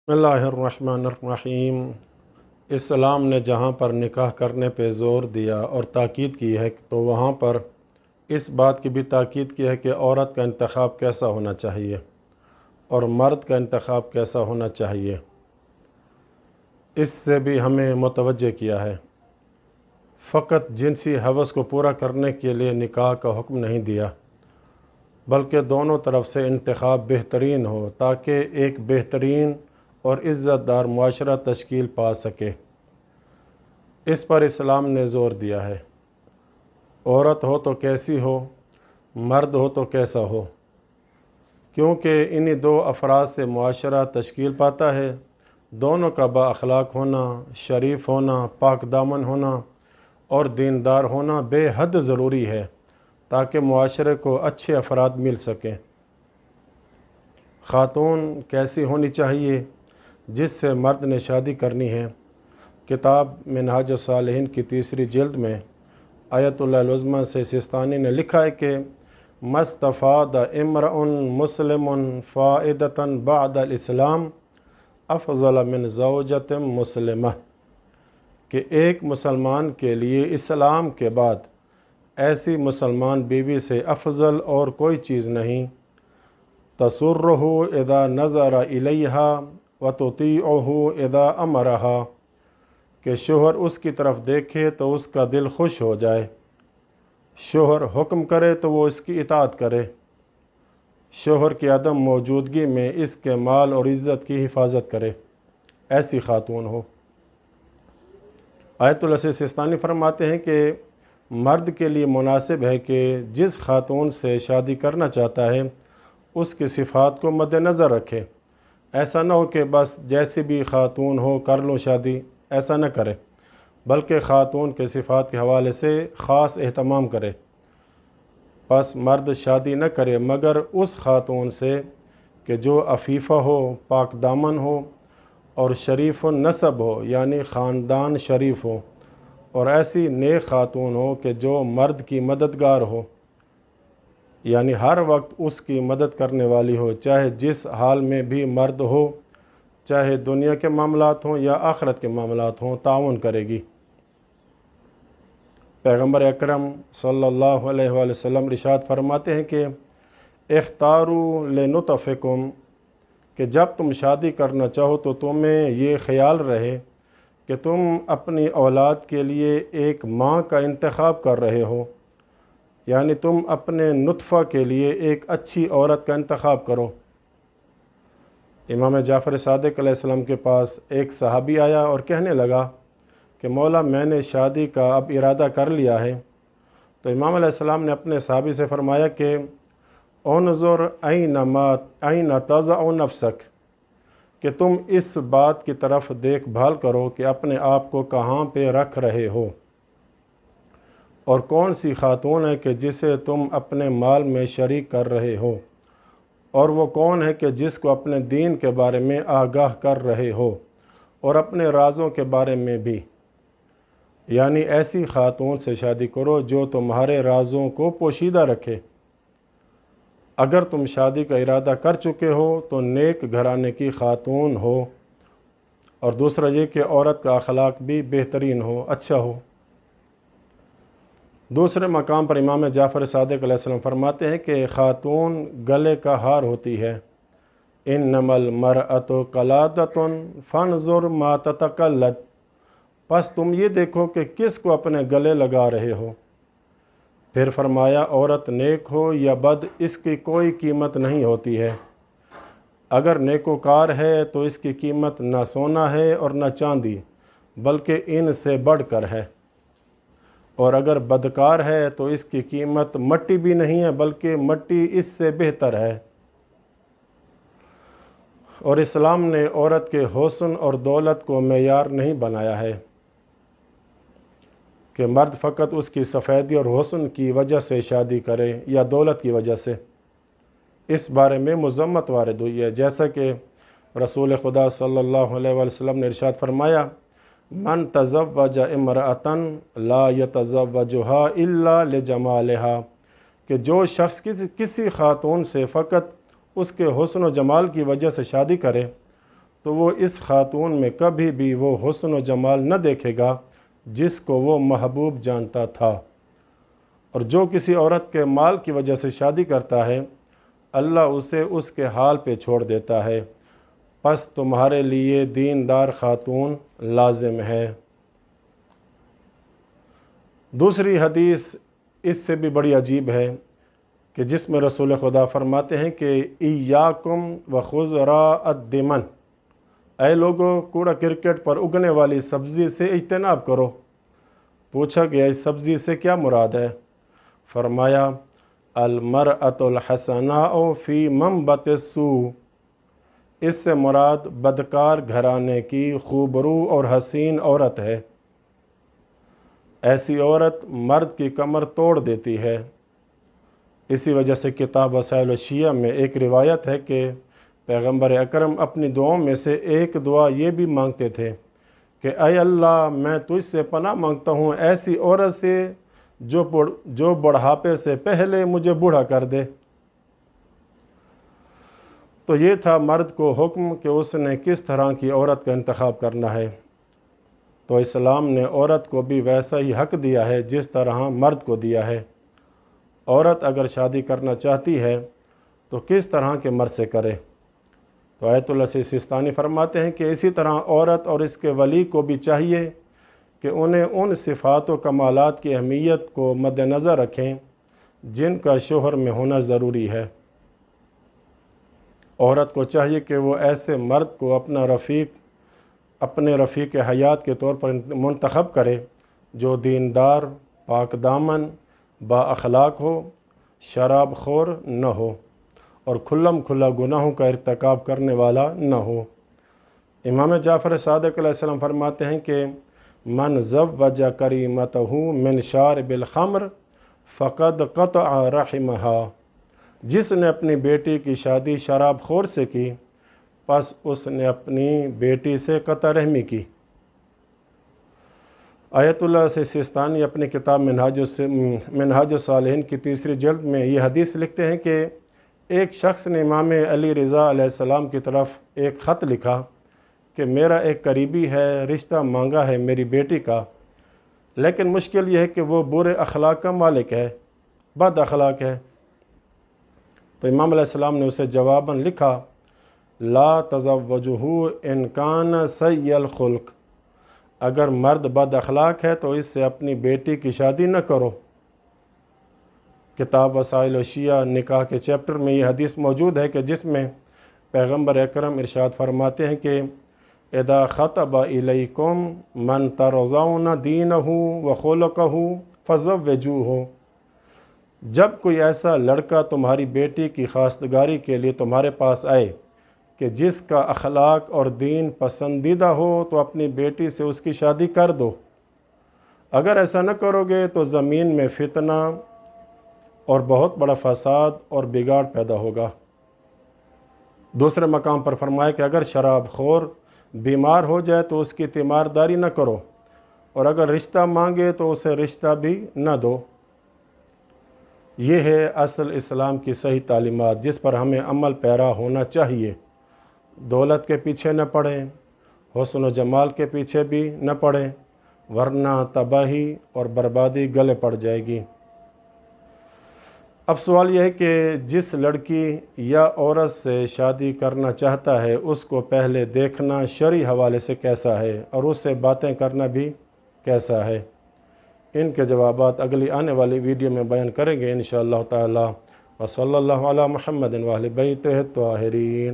بسم اللہ الرحمن الرحیم۔ اسلام نے جہاں پر نکاح کرنے پہ زور دیا اور تاکید کی ہے تو وہاں پر اس بات کی بھی تاکید کی ہے کہ عورت کا انتخاب کیسا ہونا چاہیے اور مرد کا انتخاب کیسا ہونا چاہیے، اس سے بھی ہمیں متوجہ کیا ہے۔ فقط جنسی ہوس کو پورا کرنے کے لیے نکاح کا حکم نہیں دیا، بلکہ دونوں طرف سے انتخاب بہترین ہو تاکہ ایک بہترین اور عزت دار معاشرہ تشکیل پا سکے۔ اس پر اسلام نے زور دیا ہے، عورت ہو تو کیسی ہو، مرد ہو تو کیسا ہو، کیونکہ انہی دو افراد سے معاشرہ تشکیل پاتا ہے۔ دونوں کا با اخلاق ہونا، شریف ہونا، پاک دامن ہونا اور دیندار ہونا بے حد ضروری ہے تاکہ معاشرے کو اچھے افراد مل سکیں۔ خاتون کیسی ہونی چاہیے جس سے مرد نے شادی کرنی ہے؟ کتاب منہاج الصالحین کی 3 جلد میں آیت اللہ العظمیٰ سے سستانی نے لکھا ہے کہ مستفاد امرء مسلم فائدۃ بعد الاسلام افضل من زوجۃ مسلمہ، کہ ایک مسلمان کے لیے اسلام کے بعد ایسی مسلمان بیوی سے افضل اور کوئی چیز نہیں، تسرہ اذا نظر الیہا وتطیعہ اذا امرہا، کہ شوہر اس کی طرف دیکھے تو اس کا دل خوش ہو جائے، شوہر حکم کرے تو وہ اس کی اطاعت کرے، شوہر کی عدم موجودگی میں اس کے مال اور عزت کی حفاظت کرے، ایسی خاتون ہو۔ آیت اللہ سستانی فرماتے ہیں کہ مرد کے لیے مناسب ہے کہ جس خاتون سے شادی کرنا چاہتا ہے اس کی صفات کو مد نظر رکھے۔ ایسا نہ ہو کہ بس جیسی بھی خاتون ہو کر لوں شادی، ایسا نہ کرے، بلکہ خاتون کے صفات کے حوالے سے خاص اہتمام کرے۔ پس مرد شادی نہ کرے مگر اس خاتون سے کہ جو عفیفہ ہو، پاک دامن ہو اور شریف النسب ہو، یعنی خاندان شریف ہو، اور ایسی نیک خاتون ہو کہ جو مرد کی مددگار ہو، یعنی ہر وقت اس کی مدد کرنے والی ہو، چاہے جس حال میں بھی مرد ہو، چاہے دنیا کے معاملات ہوں یا آخرت کے معاملات ہوں، تعاون کرے گی۔ پیغمبر اکرم صلی اللہ علیہ وآلہ وسلم ارشاد فرماتے ہیں کہ اختاروا لنطفکم، کہ جب تم شادی کرنا چاہو تو تمہیں یہ خیال رہے کہ تم اپنی اولاد کے لیے ایک ماں کا انتخاب کر رہے ہو، یعنی تم اپنے نطفہ کے لیے ایک اچھی عورت کا انتخاب کرو۔ امام جعفر صادق علیہ السلام کے پاس ایک صحابی آیا اور کہنے لگا کہ مولا میں نے شادی کا اب ارادہ کر لیا ہے۔ تو امام علیہ السلام نے اپنے صحابی سے فرمایا کہ انظر این تضع نفسک، کہ تم اس بات کی طرف دیکھ بھال کرو کہ اپنے آپ کو کہاں پہ رکھ رہے ہو، اور کون سی خاتون ہے کہ جسے تم اپنے مال میں شریک کر رہے ہو، اور وہ کون ہے کہ جس کو اپنے دین کے بارے میں آگاہ کر رہے ہو اور اپنے رازوں کے بارے میں بھی، یعنی ایسی خاتون سے شادی کرو جو تمہارے رازوں کو پوشیدہ رکھے۔ اگر تم شادی کا ارادہ کر چکے ہو تو نیک گھرانے کی خاتون ہو، اور دوسرا یہ کہ عورت کا اخلاق بھی بہترین ہو، اچھا ہو۔ دوسرے مقام پر امام جعفر صادق علیہ السلام فرماتے ہیں کہ خاتون گلے کا ہار ہوتی ہے، انما المرأة قلادۃ فانظر ما تتقلد، پس تم یہ دیکھو کہ کس کو اپنے گلے لگا رہے ہو۔ پھر فرمایا عورت نیک ہو یا بد اس کی کوئی قیمت نہیں ہوتی ہے، اگر نیکوکار ہے تو اس کی قیمت نہ سونا ہے اور نہ چاندی بلکہ ان سے بڑھ کر ہے، اور اگر بدکار ہے تو اس کی قیمت مٹی بھی نہیں ہے بلکہ مٹی اس سے بہتر ہے۔ اور اسلام نے عورت کے حسن اور دولت کو معیار نہیں بنایا ہے کہ مرد فقط اس کی سفیدی اور حسن کی وجہ سے شادی کرے یا دولت کی وجہ سے۔ اس بارے میں مذمت وارد ہوئی ہے، جیسا کہ رسول خدا صلی اللہ علیہ وآلہ وسلم نے ارشاد فرمایا من تزوج امرأة لا يتزوجها الا لجمالها، کہ جو شخص کسی خاتون سے فقط اس کے حسن و جمال کی وجہ سے شادی کرے تو وہ اس خاتون میں کبھی بھی وہ حسن و جمال نہ دیکھے گا جس کو وہ محبوب جانتا تھا۔ اور جو کسی عورت کے مال کی وجہ سے شادی کرتا ہے اللہ اسے اس کے حال پہ چھوڑ دیتا ہے، پس تمہارے لیے دیندار خاتون لازم ہے۔ دوسری حدیث اس سے بھی بڑی عجیب ہے کہ جس میں رسول خدا فرماتے ہیں کہ ایاکم وخضراء الدمن، اے لوگو کوڑا کرکٹ پر اگنے والی سبزی سے اجتناب کرو۔ پوچھا گیا اس سبزی سے کیا مراد ہے؟ فرمایا المرأۃ الحسناء فی منبت السوء، اس سے مراد بدکار گھرانے کی خوبرو اور حسین عورت ہے۔ ایسی عورت مرد کی کمر توڑ دیتی ہے۔ اسی وجہ سے کتاب وسائل الشیعہ میں ایک روایت ہے کہ پیغمبر اکرم اپنی دعاؤں میں سے ایک دعا یہ بھی مانگتے تھے کہ اے اللہ میں تجھ سے پناہ مانگتا ہوں ایسی عورت سے جو بڑھاپے سے پہلے مجھے بوڑھا کر دے۔ تو یہ تھا مرد کو حکم کہ اس نے کس طرح کی عورت کا انتخاب کرنا ہے۔ تو اسلام نے عورت کو بھی ویسا ہی حق دیا ہے جس طرح مرد کو دیا ہے۔ عورت اگر شادی کرنا چاہتی ہے تو کس طرح کے مرد سے کرے؟ تو آیت اللہ سیستانی فرماتے ہیں کہ اسی طرح عورت اور اس کے ولی کو بھی چاہیے کہ انہیں ان صفات و کمالات کی اہمیت کو مد نظر رکھیں جن کا شوہر میں ہونا ضروری ہے۔ عورت کو چاہیے کہ وہ ایسے مرد کو اپنے رفیق حیات کے طور پر منتخب کرے جو دیندار، پاک دامن، با اخلاق ہو، شراب خور نہ ہو اور کھلم کھلا گناہوں کا ارتکاب کرنے والا نہ ہو۔ امام جعفر صادق علیہ السلام فرماتے ہیں کہ من زوج کریمتہ من شارب الخمر فقد قطع رحمہا، جس نے اپنی بیٹی کی شادی شراب خور سے کی پس اس نے اپنی بیٹی سے قطع رحمی کی۔ آیت اللہ سیستانی اپنی کتاب منہاج الصالحین کی 3 جلد میں یہ حدیث لکھتے ہیں کہ ایک شخص نے امام علی رضا علیہ السلام کی طرف ایک خط لکھا کہ میرا ایک قریبی ہے، رشتہ مانگا ہے میری بیٹی کا، لیکن مشکل یہ ہے کہ وہ برے اخلاق کا مالک ہے، بد اخلاق ہے۔ تو امام علیہ السلام نے اسے جواباً لکھا لا تزوجہ ان کان سیء الخلق، اگر مرد بد اخلاق ہے تو اس سے اپنی بیٹی کی شادی نہ کرو۔ کتاب وسائل الشیعہ نکاح کے چیپٹر میں یہ حدیث موجود ہے کہ جس میں پیغمبر اکرم ارشاد فرماتے ہیں کہ اذا خطب الیکم من ترضون دینہ وخلقہ فزوجوہ، جب کوئی ایسا لڑکا تمہاری بیٹی کی خواستگاری کے لیے تمہارے پاس آئے کہ جس کا اخلاق اور دین پسندیدہ ہو تو اپنی بیٹی سے اس کی شادی کر دو، اگر ایسا نہ کرو گے تو زمین میں فتنہ اور بہت بڑا فساد اور بگاڑ پیدا ہوگا۔ دوسرے مقام پر فرمایا کہ اگر شراب خور بیمار ہو جائے تو اس کی تیمارداری نہ کرو، اور اگر رشتہ مانگے تو اسے رشتہ بھی نہ دو۔ یہ ہے اصل اسلام کی صحیح تعلیمات جس پر ہمیں عمل پیرا ہونا چاہیے۔ دولت کے پیچھے نہ پڑیں، حسن و جمال کے پیچھے بھی نہ پڑیں، ورنہ تباہی اور بربادی گلے پڑ جائے گی۔ اب سوال یہ ہے کہ جس لڑکی یا عورت سے شادی کرنا چاہتا ہے اس کو پہلے دیکھنا شرعی حوالے سے کیسا ہے اور اس سے باتیں کرنا بھی کیسا ہے؟ ان کے جوابات اگلی آنے والی ویڈیو میں بیان کریں گے انشاءاللہ تعالی۔ وصلی اللہ علی محمد و اہل بیتہ الطاہرین۔